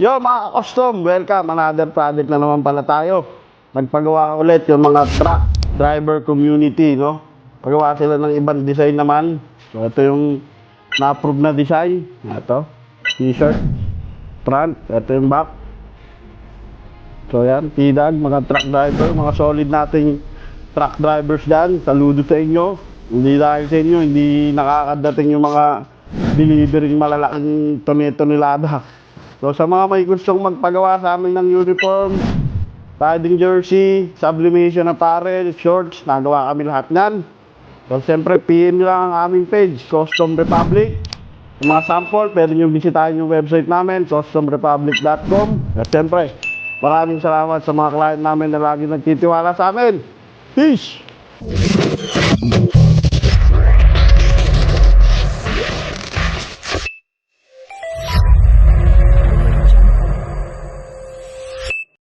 Yo mga custom, welcome. Another project na naman pala tayo. Nagpagawa ulit yung mga truck driver community, no? Pagawa sila ng ibang design naman. So ito yung na-approve na design. Ito, t-shirt, front, ito yung back. So yan, tidag, mga truck driver, mga solid nating truck drivers dyan. Saludo sa inyo. Hindi dahil sa inyo, hindi nakakadating yung mga delivering malalaking tonelada. So sa mga may gustong magpagawa sa amin ng uniform, riding jersey, sublimation apparel, shorts, nagawa kami lahat nan. So siyempre PM lang ang aming page, Custom Republic. Yung mga sample, pwede nyo bisitahin yung website namin, customrepublic.com. At siyempre, maraming salamat sa mga client namin na lagi nagtitiwala sa amin. Peace!